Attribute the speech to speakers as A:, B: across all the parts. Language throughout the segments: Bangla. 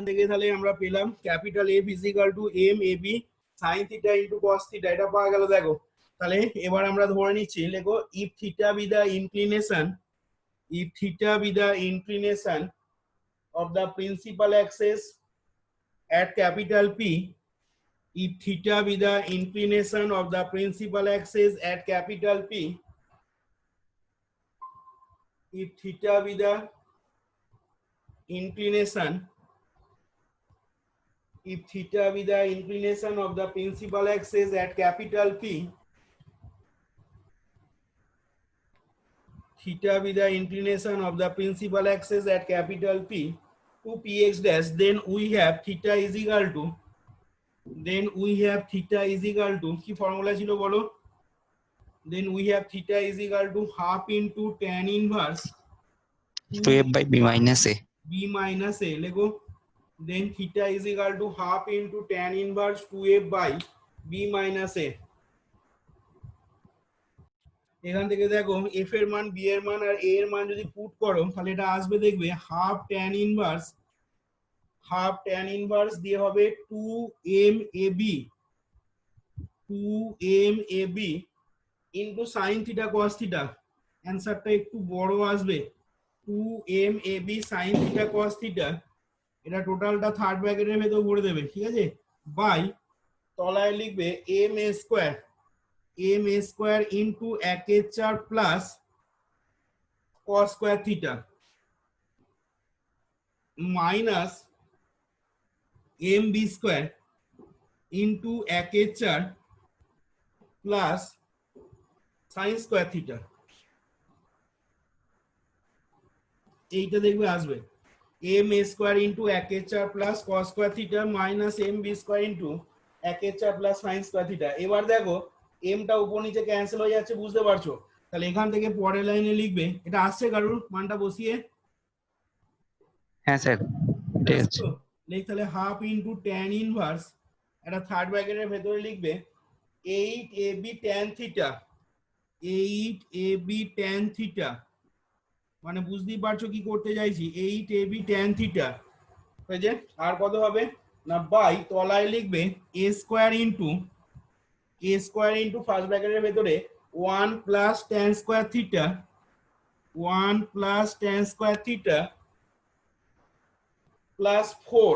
A: থেকে তাহলে আমরা পেলাম capital F is equal to M A B sine theta into cos theta, এটা পাওয়া গেল। দেখো তাহলে এবার আমরা ধরে নিচ্ছি, লেখো if theta be the inclination, if theta be the inclination of the principal axis at capital P, if theta be the inclination of the principal axis at capital P, if theta be the inclination, if theta be the inclination of the principal axis at capital P, theta be the inclination of the principal axis at capital P to px dash, then we have theta is equal to, then we have theta is equal to কি ফর্মুলা ছিল বলো, then we have theta is equal to half into tan inverse
B: 2f by b minus a,
A: b minus a, লেখো then theta is equal to half into tan inverse 2f by b minus a। এখান থেকে দেখো f এর মান, b এর মান আর a এর মান যদি পুট করো তাহলে এটা আসবে, দেখবে হাফ tan inverse দিয়ে হবে 2m ab into sin theta cos theta, অ্যানসারটা একটু বড় আসবে 2m ab sin theta cos theta, এটা টোটালটা থার্ড ব্র্যাকেটের ভেতর ভরে দেবে, ঠিক আছে, বাই তলায় লিখবে m a square into 1/4 plus cos square theta minus mb square into 1/4 plus sin square theta, এইটা দেখবে আসবে m a square into 1/4 plus cos square theta minus mb square into 1/4 plus sin square theta. এবার দেখো m টা উপর নিচে ক্যান্সেল হয়ে যাচ্ছে, বুঝতে পারছো? তাহলে এখান থেকে পরের লাইনে লিখবে, এটা আসছে কারুর মানটা বসিয়ে?
B: হ্যাঁ স্যার ঠিক আছে,
A: লিখ তাহলে হাফ ইনটু tan ইনভার্স, এটা থার্ড ব্র্যাকেটের ভেতরে লিখবে 8ab tan theta, 8ab tan theta, মানে বুঝতেই পারছো কি করতে চাইছি, 8ab tan থিটা হয়েছে। আর কত হবে না, বাই তলায় লিখবে a স্কয়ার ইনটু ফার্স্ট ব্র্যাকেটের ভেতরে 1 plus tan square theta, 1 plus tan square theta plus 4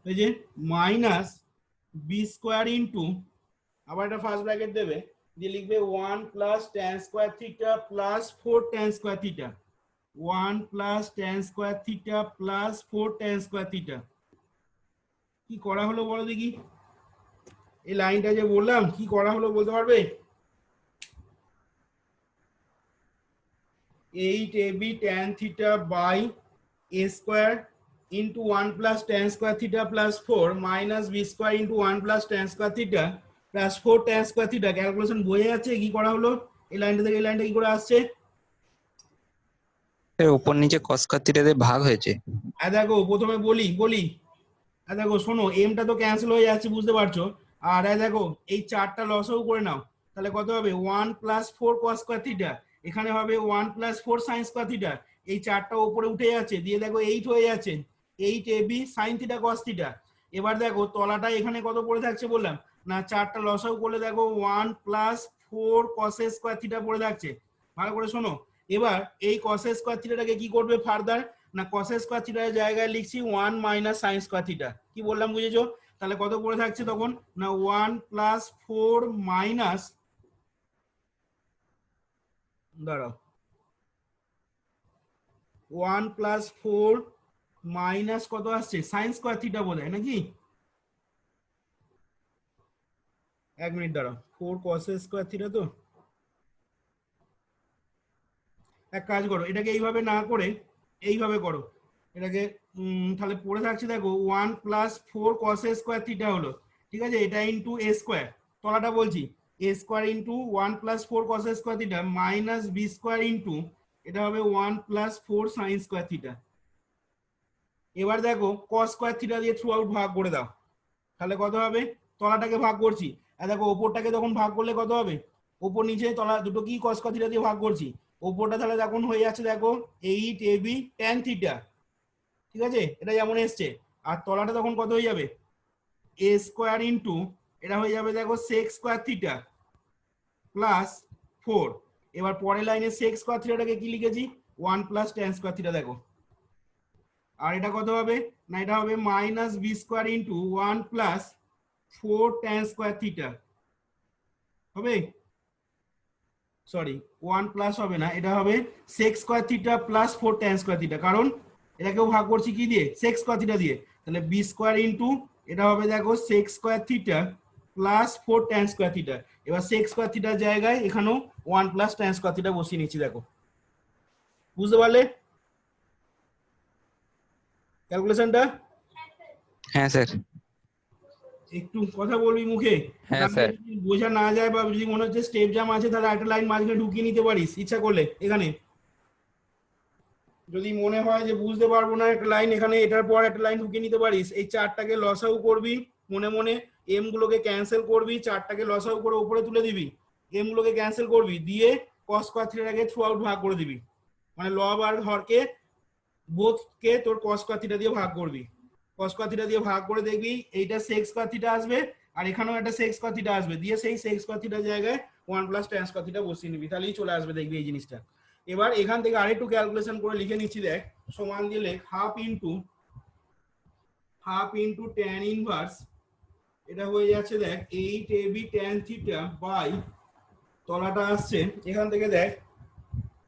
A: এই যে মাইনাস b স্কয়ার ইনটু, আবার এটা ফার্স্ট ব্র্যাকেট দেবে, দিয়ে লিখবে 1 plus tan square theta plus 4 tan square theta, 1 plus tan square theta plus 4 tan square theta. কি করা হলো বলো দেখি, এই লাইনটা যে বললাম কি করা হলো বলতে পারবে? 8ab tan theta by a square into 1 plus tan square theta plus 4 minus b square into 1 plus tan square theta plus 4 tan square theta. Calculation বোঝা যাচ্ছে কি করা হলো? এই লাইনটা থেকে এই লাইনটা কি করে আসছে?
B: এর উপর নিচে cos স্কয়ার থিটা দিয়ে ভাগ হয়েছে।
A: আর দেখো প্রথমে বলি আর দেখো শোনো, এমটা তো ক্যান্সেল হয়ে যাচ্ছে, বুঝতে পারছো? আর দেখো এই চারটা লসও করে নাও, তাহলে কত হবে 1 প্লাস 4 cos স্কয়ার থিটা, এখানে হবে 1 প্লাস 4 sin স্কয়ার থিটা, এই চারটা উপরে উঠে যাচ্ছে, দিয়ে দেখো 8 হয়ে যাচ্ছে, 8ab sin theta cos theta. এবার দেখো তলাটা এখানে কত পড়ে থাকছে বললাম না, চারটা লসাও করলে দেখো 1 প্লাস 4 cos স্কয়ার থিটা পড়ে থাকছে। ভালো করে শোনো, এবার এই cos স্কয়ার থিটাটাকে কি করবে ফার্দার না, cos স্কয়ার থিটার জায়গায় লিখছি 1 মাইনাস sin স্কয়ার থিটা। কি বললাম বুঝেছো? তাহলে কত পড়ে থাকছে তখন না 1 প্লাস 4 মাইনাস, দাঁড়াও, 1 প্লাস 4 মাইনাস কত আসছে sin স্কয়ার থিটা বলে নাকি, এক মিনিট দাঁড়াও, 4 cos স্কয়ার থিটা, তো এক কাজ করো, এটাকে এইভাবে না করে এইভাবে করো, এটাকে তাহলে পড়ে থাকছে দেখো 1 প্লাস 4 cos স্কয়ার থিটা হলো, ঠিক আছে, এটা ইনটু a স্কয়ার, তলাটা বলছি a square into 1 plus 4 cos square theta minus b square into, এটা হবে 1 প্লাস 4 sin স্কয়ার থিটা। এবার দেখো cos স্কয়ার থিটা দিয়ে থ্রু আউট ভাগ করে দাও, তাহলে কত হবে, তলাটাকে ভাগ করছি, আর দেখো ওপরটাকে তখন ভাগ করলে কত হবে, ওপর নিচে তলা দুটো কি cos স্কয়ার থিটা দিয়ে ভাগ করছি, ওপরটা তাহলে তখন হয়ে যাচ্ছে দেখো 8ab tan থিটা ঠিক আছে, এটা যেমন এসছে। আর তলাটা তখন কত হয়ে যাবে, এ স্কোয়ার ইন্টু এটা হয়ে যাবে দেখো সেক স্কোয়ার থিটা প্লাস 4। এবার পরের লাইনে সেক স্কোয়ার থিটাটাকে কি লিখেছি, 1 প্লাস ট্যান স্কোয়ার থিটা। দেখো আর এটা কত হবে, না এটা হবে minus B square into 1 plus 4 tan square theta হবে, সরি 1 প্লাস হবে না, এটা হবে sec square theta plus 4 tan square theta, কারণ এটাকেও ভাগ করছি কি দিয়ে, সেক স্কোয়ার থিটা দিয়ে। তাহলে বি স্কোয়ার ইন্টু এটা হবে দেখো sec square theta plus 4 tan square theta. এবার সেক স্কোয়ার থিটার জায়গায় এখানেও 1 প্লাস ট্যান স্কোয়ার থিটা বসিয়ে নিচ্ছি। দেখো বুঝতে পারলে ক্যালকুলেশনটা?
B: হ্যাঁ স্যার।
A: একটু কথা বলবি মুখে,
B: হ্যাঁ
A: নাহলে
B: স্যার।
A: যদি বোঝা না যায় বা যদি মনে হচ্ছে স্টেপ জাম আছে, তাহলে একটা লাইন মাঝখানে ঢুকিয়ে নিতে পারিস ইচ্ছা করলে। এখানে যদি মনে হয় যে বুঝতে পারবো না, একটা লাইন এখানে এটার পর একটা লাইন ঢুকিয়ে নিতে পারিস। এই চারটাকে লসাউ করবি, মনে মনে এম গুলোকে ক্যান্সেল করবি, চারটাকে লসাউ করে উপরে তুলে দিবি, এম গুলোকে ক্যান্সেল করবি, দিয়ে কস স্কয়ার থিটাকে থ্রু আউট ভাগ করে দিবি, মানে লব আর হরকে বোথকে তোর কস স্কয়ার থিটা দিয়ে ভাগ করবি। কস স্কয়ার থিটা দিয়ে ভাগ করে দেখবি এইটা সেক স্কয়ার থিটা আসবে, আর এখানেও একটা সেক স্কয়ার থিটা আসবে, দিয়ে সেই সেক স্কয়ার থিটার জায়গায় 1 প্লাস ট্যান স্কয়ার থিটা বসিয়ে নিবি, তাহলেই চলে আসবে দেখবি এই জিনিসটা। এবার এখান থেকে আরেকটু ক্যালকুলেশন করে লিখে নিচ্ছি। দেখ সমান দিয়ে লেখ হাফ ইন্টু ট্যান ইনভার্স, এটা হয়ে যাচ্ছে দেখ 8ab ট্যান থিটা বাই, তলাটা আসছে এখান থেকে দেখ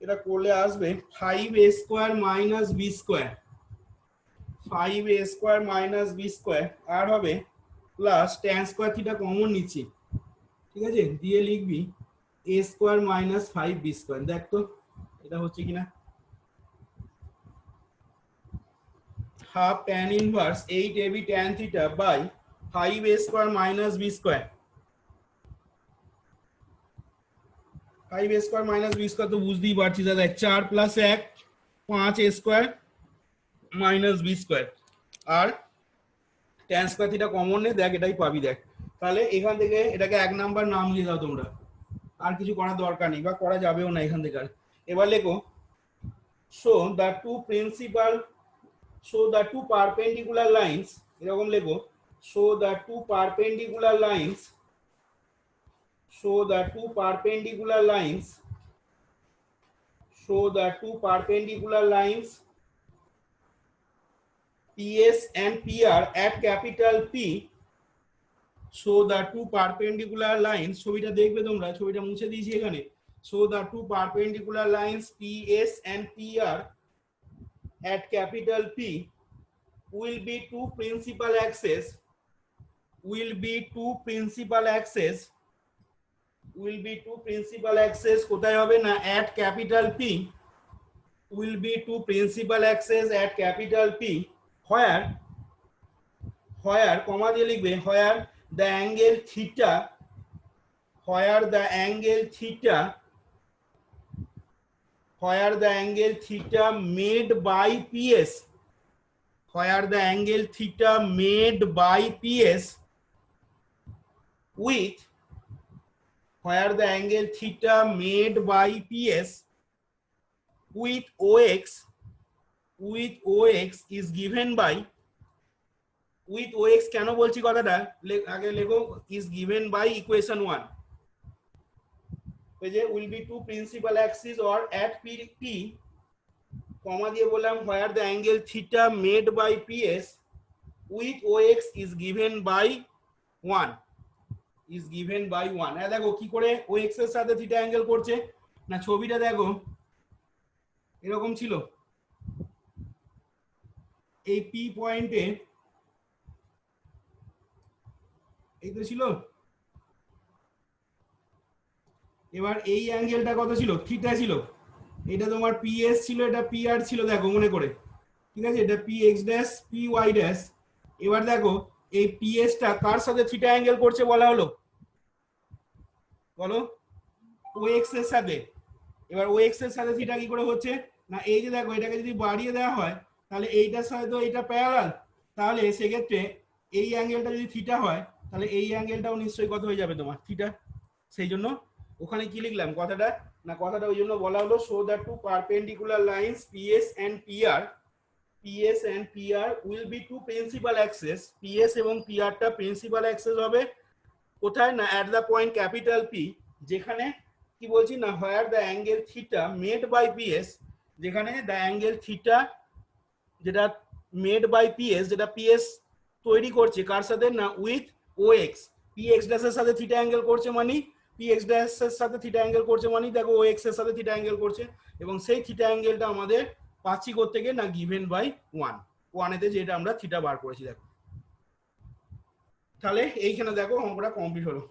A: এটা করলে আসবে 5a square minus b square, 5a square minus b square, আর হবে plus tan square theta common নিচ্ছি, ঠিক আছে, দিয়ে লিখবি a square minus 5b square. দেখ তো এটা হচ্ছে কিনা। Half tan inverse 8ab tan theta by 5a square minus b square, 5a square minus b square তো বুঝতেই পারছিস। দেখ 4 plus 1 5a square minus b square, আর ট্যান স্কয়ার থিটা কমন নে, দেখ এটাই পাবি। দেখ তাহলে এখান থেকে এটাকে 1 নাম্বার নাম দিয়ে দাও তোমরা, আর কিছু করার দরকার নেই বা করা যাবেও না এখান থেকে। এবার লেখো show the two principal, show the two perpendicular lines, এরকম লেখো show the two perpendicular lines, show the two perpendicular lines, show the two perpendicular lines PS and PR at capital P, so the two perpendicular lines, ছবিটা দেখবে তোমরা, ছবিটা মুছে দিয়েছি এখানে, so the two perpendicular lines PS and PR at capital P will be two principal axes, will be two principal axes, will be two principal axes, কোথায় হবে না at capital P, will be two principal axes at capital P, where কমা দিয়ে লিখবে where the angle theta, where the angle theta, where the angle theta made by PS, where the angle theta made by PS with, where the angle theta made by PS with OX, with OX is given by, with OX কেন বলছি কথাটা, আগে লেখো is given by equation 1, যে will be two principal axes or at P, কমা দিয়ে বললাম where the angle theta made by PS with OX is given by 1, is given by 1। দেখো কি করে OX এর সাথে থিটা অ্যাঙ্গেল করছে না, ছবিটা দেখো এরকম ছিল, এই P পয়েন্টে এই তো ছিল, এবার এই অ্যাঙ্গেলটা কত ছিল, থিটা ছিল, এটা তোমার PS ছিল, এটা PR ছিল, দেখো মনে করে, ঠিক আছে, এটা PX ড্যাশ PY ড্যাশ। এবার দেখো এই PS টা কার সাথে থিটা অ্যাঙ্গেল করছে বলা হলো, বলো OX এর সাথে। এবার OX এর সাথে থিটা কি করে হচ্ছে না, এই যে দেখো এটাকে যদি বাড়িয়ে দেওয়া হয় তাহলে এইটার সাথে তো এটা প্যারালাল, তাহলে সেক্ষেত্রে এই অ্যাঙ্গেলটা যদি থিটা হয় তাহলে এই অ্যাঙ্গেলটাও নিশ্চয়ই কত হয়ে যাবে তোমার থিটা। সেই জন্য ওখানে কি লিখলাম কথাটা না, কথাটা ওই জন্য বলা হলো show the two perpendicular lines PS and PR PS and PR will be two principal axes. PS এবং PR টা প্রিন্সিপাল অ্যাক্সেস হবে কোথায় না at the point capital P, যেখানে কি বলছি না where the angle theta made by PS, যেখানে the angle theta যেটা made by PS, যেটা PS তৈরি করছে কার সাথে না with OX, PX dash এর সাথে থিটা অ্যাঙ্গেল করছে মানে PX dash এর সাথে থিটা অ্যাঙ্গেল করছে মানে দেখো OX এর সাথে থিটা অ্যাঙ্গেল করছে, এবং সেই থিটা অ্যাঙ্গেলটা আমাদের পাচ্ছি করতে গিয়ে না গিভেন বাই 1 এতে যেটা আমরা থিটা বার করেছি। দেখো তাহলে এইখানে দেখো অঙ্কটা কমপ্লিট হলো।